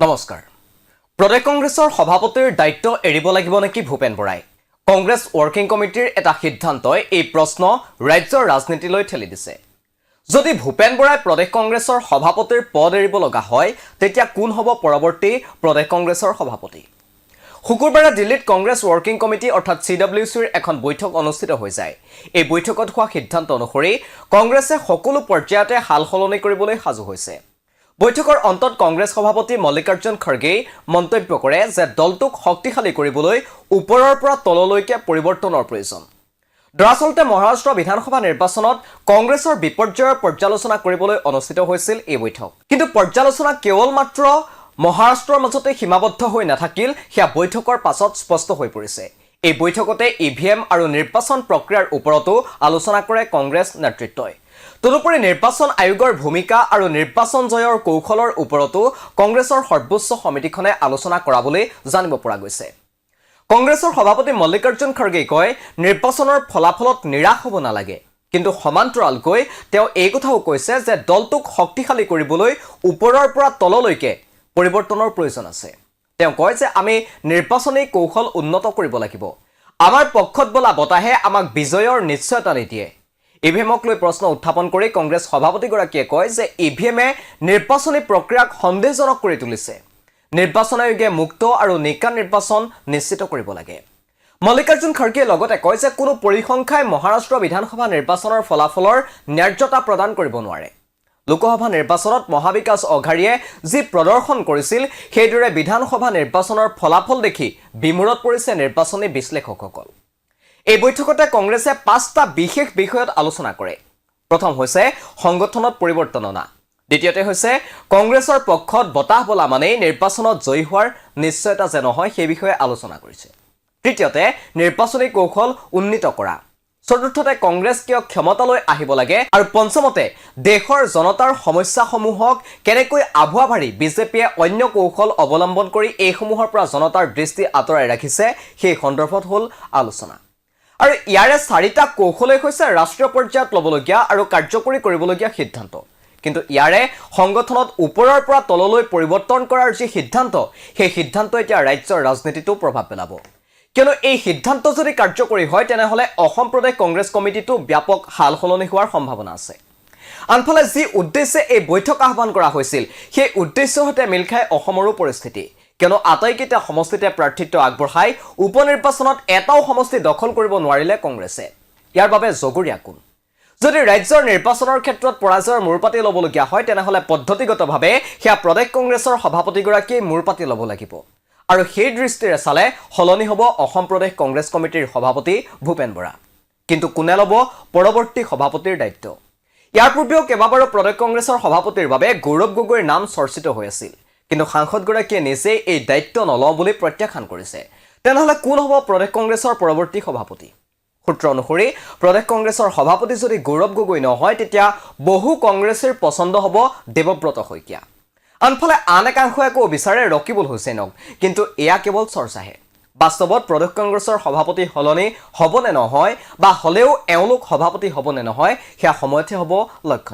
নমস্কাৰ। প্ৰদেশ কংগ্ৰেছৰ সভাপতিৰ দায়িত্ব এৰিব লাগিব নেকি ভূপেন বৰাই? কংগ্ৰেছ ৱৰ্কিং কমিটিৰ এটা সিদ্ধান্তই এই প্ৰশ্ন ৰাজ্যৰ ৰাজনীতিলৈ ঠেলি দিছে। যদি ভূপেন বৰাই প্ৰদেশ কংগ্ৰেছৰ সভাপতিৰ পদ এৰিব লগা হয়, তেতিয়া কোন হ'ব পৰৱৰ্তী প্ৰদেশ কংগ্ৰেছৰ সভাপতি? শুকুৰবাৰে দিল্লীত কংগ্ৰেছ ৱৰ্কিং কমিটি অৰ্থাৎ CWCৰ এখন বৈঠক অনুষ্ঠিত হৈ যায়। এই বৈঠকত হোৱা সিদ্ধান্ত অনুসৰি কংগ্ৰেছে সকলো পৰ্যায়তে হাল সলনি কৰিবলৈ সাজু হৈছে। বৈঠকৰ অন্তত কংগ্ৰেছ সভাপতি মল্লিকাৰ্জুন খৰ্গেই মন্তব্য কৰে যে দলটোক শক্তিশালী কৰিবলৈ ওপৰৰ পৰা তললৈকে পৰিৱৰ্তনৰ প্ৰয়োজন। দৰাচলতে মহাৰাষ্ট্ৰ বিধানসভা নিৰ্বাচনত কংগ্ৰেছৰ বিপৰ্যয়ৰ পৰ্যালোচনা কৰিবলৈ অনুষ্ঠিত হৈছিল এই বৈঠক। কিন্তু পৰ্যালোচনা কেৱল মাত্ৰ মহাৰাষ্ট্ৰৰ মাজতে সীমাবদ্ধ হৈ নাথাকিল, সেয়া বৈঠকৰ পাছত স্পষ্ট হৈ পৰিছে। এই বৈঠকতে EVM আৰু নিৰ্বাচন প্ৰক্ৰিয়াৰ ওপৰতো আলোচনা কৰে কংগ্ৰেছ নেতৃত্বই। তদুপৰি নিৰ্বাচন আয়োগৰ ভূমিকা আৰু নিৰ্বাচন জয়ৰ কৌশলৰ ওপৰতো কংগ্ৰেছৰ সৰ্বোচ্চ সমিতিখনে আলোচনা কৰা বুলি জানিব পৰা গৈছে। কংগ্ৰেছৰ সভাপতি মল্লিকাৰ্জুন খৰ্গেই কয়, নিৰ্বাচনৰ ফলাফলত নিৰাশ হ'ব নালাগে। কিন্তু সমান্তৰালকৈ তেওঁ এই কথাও কৈছে যে দলটোক শক্তিশালী কৰিবলৈ ওপৰৰ পৰা তললৈকে পৰিৱৰ্তনৰ প্ৰয়োজন আছে। তেওঁ কয় যে আমি নিৰ্বাচনী কৌশল উন্নত কৰিব লাগিব। আমাৰ পক্ষত বলা বতাহে আমাক বিজয়ৰ নিশ্চয়তা নিদিয়ে। EVMক লৈ প্ৰশ্ন উত্থাপন কৰি কংগ্ৰেছ সভাপতিগৰাকীয়ে কয় যে EVMে নিৰ্বাচনী প্ৰক্ৰিয়াক সন্দেহজনক কৰি তুলিছে। নিৰ্বাচন আয়োগে মুক্ত আৰু নিকা নিৰ্বাচন নিশ্চিত কৰিব লাগে। মল্লিকাৰ্জুন খৰ্গেয়ে লগতে কয় যে কোনো পৰিসংখ্যাই মহাৰাষ্ট্ৰ বিধানসভা নিৰ্বাচনৰ ফলাফলৰ ন্যায্যতা প্ৰদান কৰিব নোৱাৰে। লোকসভা নিৰ্বাচনত মহাবিকাশ অঘাৰীয়ে যি প্ৰদৰ্শন কৰিছিল, সেইদৰে বিধানসভা নিৰ্বাচনৰ ফলাফল দেখি বিমূৰত পৰিছে নিৰ্বাচনী বিশ্লেষকসকল। এই বৈঠকতে কংগ্ৰেছে 5টা বিশেষ বিষয়ত আলোচনা কৰে। প্ৰথম হৈছে সংগঠনত পৰিৱৰ্তন অনা। দ্বিতীয়তে হৈছে কংগ্ৰেছৰ পক্ষত বতাহ বলা মানেই নিৰ্বাচনত জয়ী হোৱাৰ নিশ্চয়তা যে নহয়, সেই বিষয়ে আলোচনা কৰিছে। তৃতীয়তে নিৰ্বাচনী কৌশল উন্নীত কৰা। চতুৰ্থতে কংগ্ৰেছ কিয় ক্ষমতালৈ আহিব লাগে, আৰু পঞ্চমতে দেশৰ জনতাৰ সমস্যাসমূহক কেনেকৈ আভুৱা ভাৰি বিজেপিয়ে অন্য কৌশল অৱলম্বন কৰি এইসমূহৰ পৰা জনতাৰ দৃষ্টি আঁতৰাই ৰাখিছে, সেই সন্দৰ্ভত হ'ল আলোচনা। আৰু ইয়াৰে 4টা কৌশলেই হৈছে ৰাষ্ট্ৰীয় পৰ্যায়ত ল'বলগীয়া আৰু কাৰ্যকৰী কৰিবলগীয়া সিদ্ধান্ত। কিন্তু ইয়াৰে সংগঠনত ওপৰৰ পৰা তললৈ পৰিৱৰ্তন কৰাৰ যি সিদ্ধান্ত, সেই সিদ্ধান্ত এতিয়া ৰাজ্যৰ ৰাজনীতিতো প্ৰভাৱ পেলাব। কিয়নো এই সিদ্ধান্ত যদি কাৰ্যকৰী হয়, তেনেহ'লে অসম প্ৰদেশ কংগ্ৰেছ কমিটিটো ব্যাপক সাল সলনি হোৱাৰ সম্ভাৱনা আছে। আনফালে যি উদ্দেশ্যে এই বৈঠক আহ্বান কৰা হৈছিল, সেই উদ্দেশ্যৰ সৈতে মিল খাই অসমৰো পৰিস্থিতি। কিয়নো আটাইকেইটা সমষ্টিতে প্ৰাৰ্থিত্ব আগবঢ়াই উপ নিৰ্বাচনত এটাও সমষ্টি দখল কৰিব নোৱাৰিলে কংগ্ৰেছে। ইয়াৰ বাবে জগৰীয়া কোন? যদি ৰাজ্যৰ নিৰ্বাচনৰ ক্ষেত্ৰত পৰাজয়ৰ মূৰপাতি ল'বলগীয়া হয়, তেনেহ'লে পদ্ধতিগতভাৱে সেয়া প্ৰদেশ কংগ্ৰেছৰ সভাপতিগৰাকীয়ে মূৰপাতি ল'ব লাগিব। আৰু সেই দৃষ্টিৰে চালে সলনি হ'ব অসম প্ৰদেশ কংগ্ৰেছ কমিটিৰ সভাপতি ভূপেন বৰা। কিন্তু কোনে ল'ব পৰৱৰ্তী সভাপতিৰ দায়িত্ব? ইয়াৰ পূৰ্বেও কেইবাবাৰো প্ৰদেশ কংগ্ৰেছৰ সভাপতিৰ বাবে গৌৰৱ গগৈৰ নাম চৰ্চিত হৈ আছিল। কিন্তু সাংসদগৰাকীয়ে নিজেই এই দায়িত্ব নলওঁ বুলি প্ৰত্যাখ্যান কৰিছে। তেনেহ'লে কোন হ'ব প্ৰদেশ কংগ্ৰেছৰ পৰৱৰ্তী সভাপতি? সূত্ৰ অনুসৰি প্ৰদেশ কংগ্ৰেছৰ সভাপতি যদি গৌৰৱ গগৈ নহয়, তেতিয়া বহু কংগ্ৰেছীৰ পচন্দ হ'ব দেৱব্ৰত শইকীয়া। আনফালে আন একাংশই আকৌ বিচাৰে ৰকিবুল হুছেইনক। কিন্তু এয়া কেৱল চৰ্চাহে। বাস্তৱত প্ৰদেশ কংগ্ৰেছৰ সভাপতি সলনি হ'ব নে নহয়, বা হ'লেও এওঁলোক সভাপতি হ'ব নে নহয়, সেয়া সময়তহে হ'ব লক্ষণ।